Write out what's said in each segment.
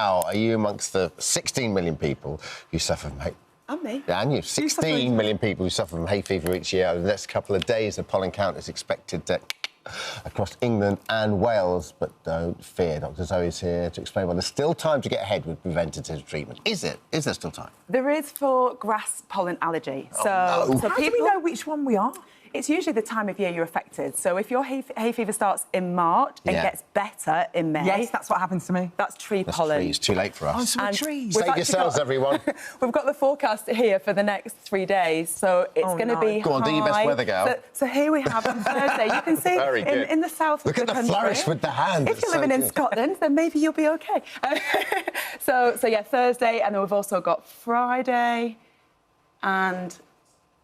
How are you amongst the 16 million people who suffer from hay? And me. Yeah, and you. 16 million people who suffer from hay fever each year. Over the next couple of days, the pollen count is expected to across England and Wales. But don't fear, Dr Zoe's here to explain why there's still time to get ahead with preventative treatment. Is it? Is there still time? There is for grass pollen allergy. No. How do we know which one we are? It's usually the time of year you're affected. So if your hay fever starts in March and gets better in May... Yes, that's what happens to me. That's tree pollen. It's too late for us. Oh, so we're trees. Save yourselves, everyone. We've got the forecast here for the next 3 days, so it's going to be Go on, do your best weather, gal. So here we have on Thursday. You can see in the south of the country... Look at the flourish with the hand. If you're living in Scotland, then maybe you'll be OK. So yeah, Thursday, and then we've also got Friday and...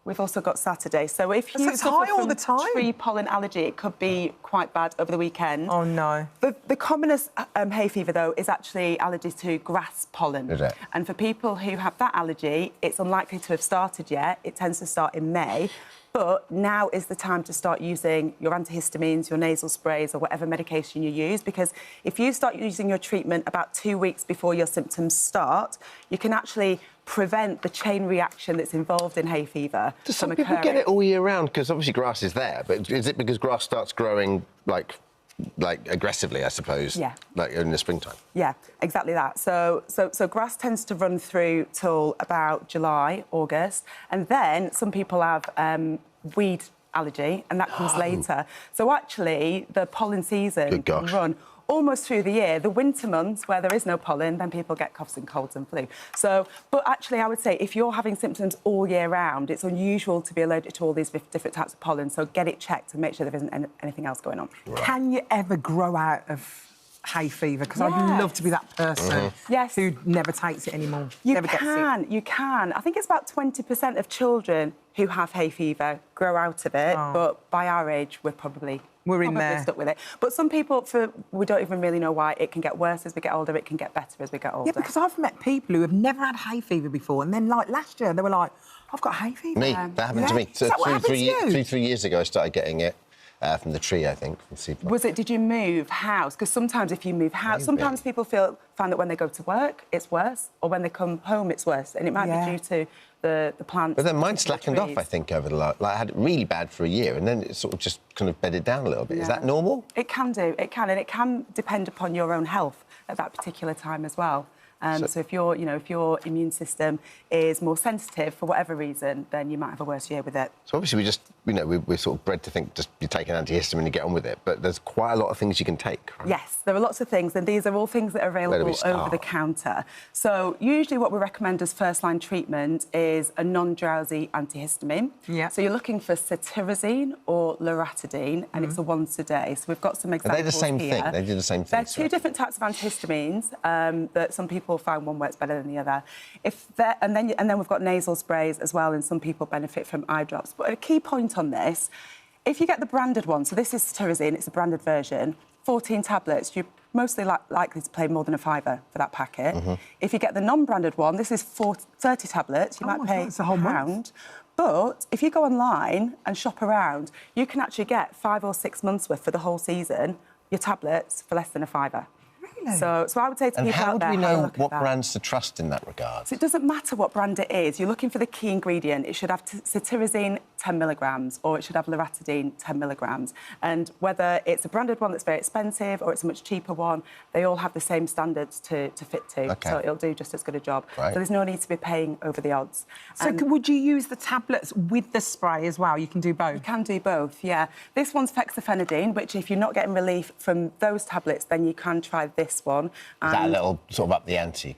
We've also got Saturday. So if you suffer from tree pollen allergy, it could be quite bad over the weekend. Oh, no. The commonest hay fever, though, is actually allergy to grass pollen. Is it? And for people who have that allergy, it's unlikely to have started yet. It tends to start in May. But now is the time to start using your antihistamines, your nasal sprays or whatever medication you use, because if you start using your treatment about 2 weeks before your symptoms start, you can actually prevent the chain reaction that's involved in hay fever from occurring. Some people get it all year round? Because obviously grass is there, but is it because grass starts growing, like aggressively, I suppose, like in the springtime? Yeah, exactly that. So grass tends to run through till about July, August, and then some people have weed allergy, and that comes later. So actually, the pollen season can run almost through the year. The winter months, where there is no pollen, then people get coughs and colds and flu. So, but actually, I would say if you're having symptoms all year round, it's unusual to be allergic to all these different types of pollen. So get it checked and make sure there isn't anything else going on. Right. Can you ever grow out of hay fever? Because I'd love to be that person who never takes it anymore. You can. I think it's about 20% of children who have hay fever grow out of it, but by our age, we're in there. Stuck with it. But some people, we don't even really know why. It can get worse as we get older. It can get better as we get older. Yeah, because I've met people who have never had hay fever before, and then, like, last year, they were like, I've got hay fever. Me, that happened to me. Is that what happened to you? 3 years ago, I started getting it. From the tree, I think, from seed. Did you move house? Because sometimes if you move house, sometimes people find that when they go to work, it's worse, or when they come home, it's worse. And it might be due to the plants. But then mine slackened off, I think, over the last... Like, I had it really bad for a year, and then it sort of just kind of bedded down a little bit. Is that normal? It can do. It can, and it can depend upon your own health at that particular time as well. So if your immune system is more sensitive for whatever reason, then you might have a worse year with it. So obviously we're sort of bred to think just you take an antihistamine and get on with it, but there's quite a lot of things you can take, right? Yes, there are lots of things, and these are all things that are available over the counter. So usually what we recommend as first-line treatment is a non-drowsy antihistamine. Yeah. So you're looking for cetirizine or loratadine, and it's a once a day. So we've got some examples. Are they the same thing? They do the same thing? They're two different types of antihistamines that some people find one works better than the other. And then we've got nasal sprays as well, and some people benefit from eye drops. But a key point on this, if you get the branded one, so this is cetirizine, it's a branded version, 14 tablets, you're mostly likely to pay more than £5 for that packet. If you get the non-branded one, this is 30 tablets, you might pay £1. But if you go online and shop around, you can actually get 5 or 6 months worth for the whole season, your tablets, for less than £5. So I would say to people out there... And how do we know what brands to trust in that regard? So it doesn't matter what brand it is. You're looking for the key ingredient. It should have cetirizine 10 milligrams, or it should have loratadine 10 milligrams. And whether it's a branded one that's very expensive or it's a much cheaper one, they all have the same standards to fit to. Okay. So it'll do just as good a job. Right. So there's no need to be paying over the odds. So would you use the tablets with the spray as well? You can do both? You can do both, yeah. This one's fexofenadine, which if you're not getting relief from those tablets, then you can try this one. Is that a little sort of up the ante?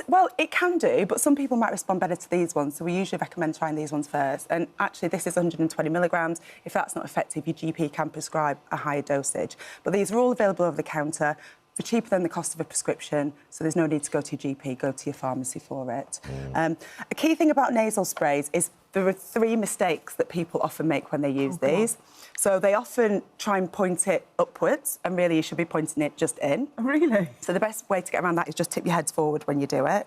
Well, it can do, but some people might respond better to these ones, so we usually recommend trying these ones first. And actually, this is 120 milligrams. If that's not effective, your GP can prescribe a higher dosage. But these are all available over the counter for cheaper than the cost of a prescription, so there's no need to go to your GP, go to your pharmacy for it. A key thing about nasal sprays is there are 3 mistakes that people often make when they use these. So they often try and point it upwards, and really you should be pointing it just in. Really? So the best way to get around that is just tip your heads forward when you do it.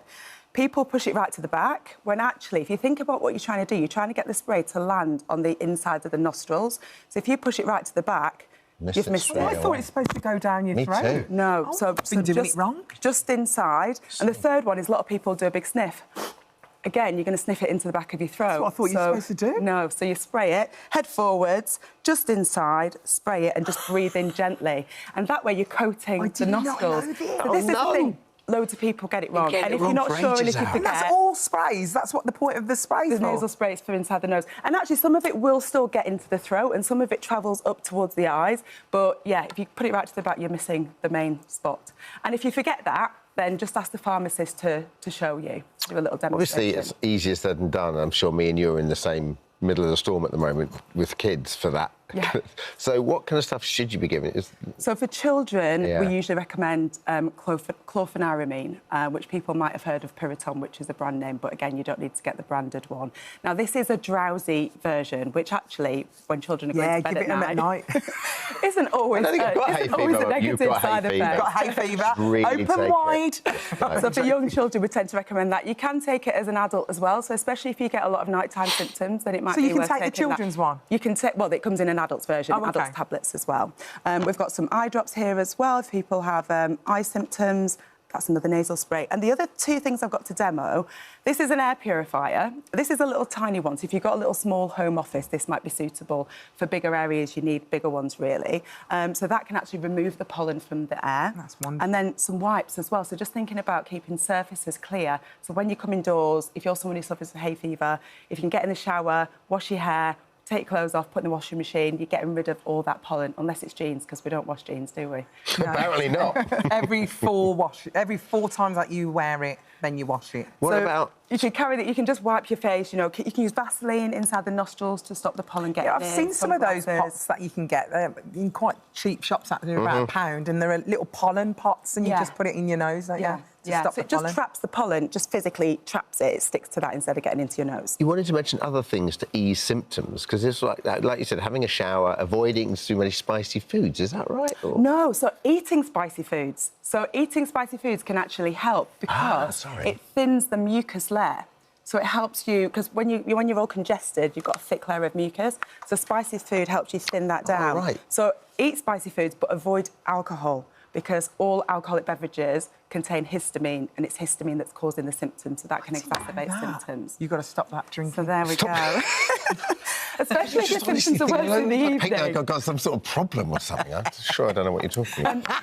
People push it right to the back, when actually, if you think about what you're trying to do, you're trying to get the spray to land on the inside of the nostrils. So if you push it right to the back, You've missed it. I thought it's supposed to go down your throat. Me too. No, been doing it wrong. Just inside. And the third one is a lot of people do a big sniff. Again, you're going to sniff it into the back of your throat. That's what I thought you were supposed to do. No, so you spray it, head forwards, just inside, spray it and just breathe in gently. And that way you're coating the nostrils. This is the thing. Loads of people get it wrong. And if you're not sure and if you forget... That's all sprays. That's what the point of the sprays is. The nasal spray is for inside the nose. And actually, some of it will still get into the throat and some of it travels up towards the eyes. But, yeah, if you put it right to the back, you're missing the main spot. And if you forget that, then just ask the pharmacist to show you, do a little demonstration. Obviously, it's easier said than done. I'm sure me and you are in the same middle of the storm at the moment with kids for that. Yeah. So what kind of stuff should you be giving? So for children, we usually recommend chlorpheniramine, which people might have heard of Piriton, which is a brand name, but again, you don't need to get the branded one. Now, this is a drowsy version, which actually, when children are going to bed at night, isn't always, a negative side effect. You've got hay fever. Really open wide. So for young children, we tend to recommend that. You can take it as an adult as well, so especially if you get a lot of nighttime symptoms, then it might be worth taking that. So you can take the children's one? You can take, well, it comes in an adult's version, adult's tablets as well. We've got some eye drops here as well if people have eye symptoms. That's another nasal spray. And the other two things I've got to demo, this is an air purifier. This is a little tiny one, so if you've got a little small home office, this might be suitable. For bigger areas, you need bigger ones, really. So that can actually remove the pollen from the air. That's wonderful. And then some wipes as well. So just thinking about keeping surfaces clear. So when you come indoors, if you're someone who suffers from hay fever, if you can get in the shower, wash your hair, take your clothes off, put in the washing machine, you're getting rid of all that pollen, unless it's jeans, because we don't wash jeans, do we? No. Apparently not. every four times that you wear it, then you wash it. What about... You can carry that. You can just wipe your face. You know, you can use Vaseline inside the nostrils to stop the pollen getting in. I've seen some of those pots that you can get in quite cheap shops that are about £1, and they're little pollen pots, and you just put it in your nose. So it just traps the pollen, just physically traps it. It sticks to that instead of getting into your nose. You wanted to mention other things to ease symptoms, because it's like you said, having a shower, avoiding too many spicy foods. Is that right? Or? No, so eating spicy foods. So eating spicy foods can actually help because it thins the mucus layer. So it helps you, because when you're all congested, you've got a thick layer of mucus. So spicy food helps you thin that down. Right. So eat spicy foods, but avoid alcohol, because all alcoholic beverages contain histamine, and it's histamine that's causing the symptoms, so that can exacerbate symptoms. You've got to stop that drinking. So there we go. Especially if your symptoms are worse in the evening. I've got some sort of problem or something. I'm sure I don't know what you're talking about.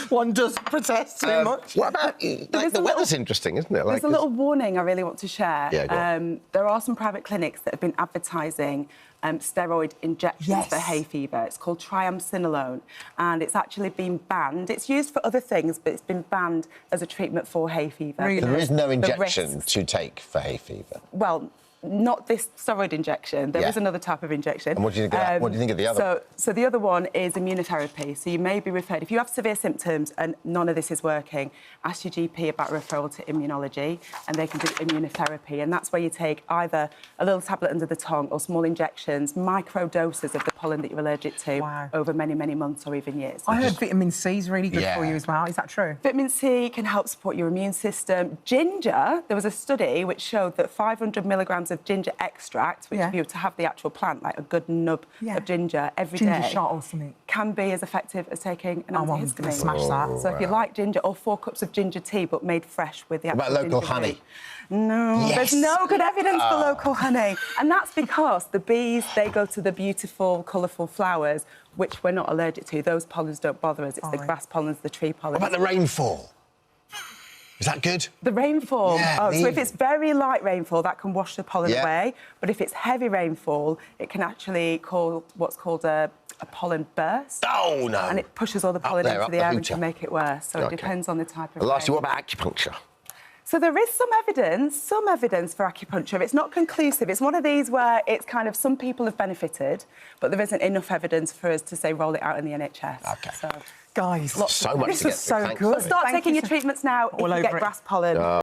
One does protest too much. What about... the weather's interesting, isn't it? There's a little warning I really want to share. Yeah, go on. There are some private clinics that have been advertising steroid injections for hay fever. It's called triamcinolone, and it's actually been banned. It's used for other things, but it's been banned as a treatment for hay fever. Really? There is no injection to take for hay fever? Well, not this steroid injection. There is another type of injection. And what do you think of that? What do you think of the other? So the other one is immunotherapy. So you may be referred, if you have severe symptoms and none of this is working, ask your GP about referral to immunology, and they can do immunotherapy. And that's where you take either a little tablet under the tongue or small injections, micro doses of the pollen that you're allergic to over many, many months or even years. I heard vitamin C is really good for you as well. Is that true? Vitamin C can help support your immune system. Ginger, there was a study which showed that 500 milligrams of ginger extract, which if you were to have the actual plant, like a good nub of ginger every day, ginger shot or something, can be as effective as taking an antihistamine. Smash that. So if you like ginger, or 4 cups of ginger tea, but made fresh with the actual ginger. What about local tea. honey? No, there's no good evidence for local honey. And that's because the bees, they go to the beautiful, colourful flowers, which we're not allergic to. Those pollens don't bother us. It's the grass pollens, the tree pollens. What about the rainfall? Is that good? The rainfall? So if it's very light rainfall, that can wash the pollen away. But if it's heavy rainfall, it can actually cause what's called a pollen burst. Oh, no. And it pushes all the pollen into the air and can make it worse. So it depends on the type of Lastly, what about acupuncture? So there is some evidence for acupuncture. It's not conclusive. It's one of these where it's kind of some people have benefited, but there isn't enough evidence for us to say roll it out in the NHS. OK. So, guys, so much this was so good. Start taking your treatments now if you get grass pollen.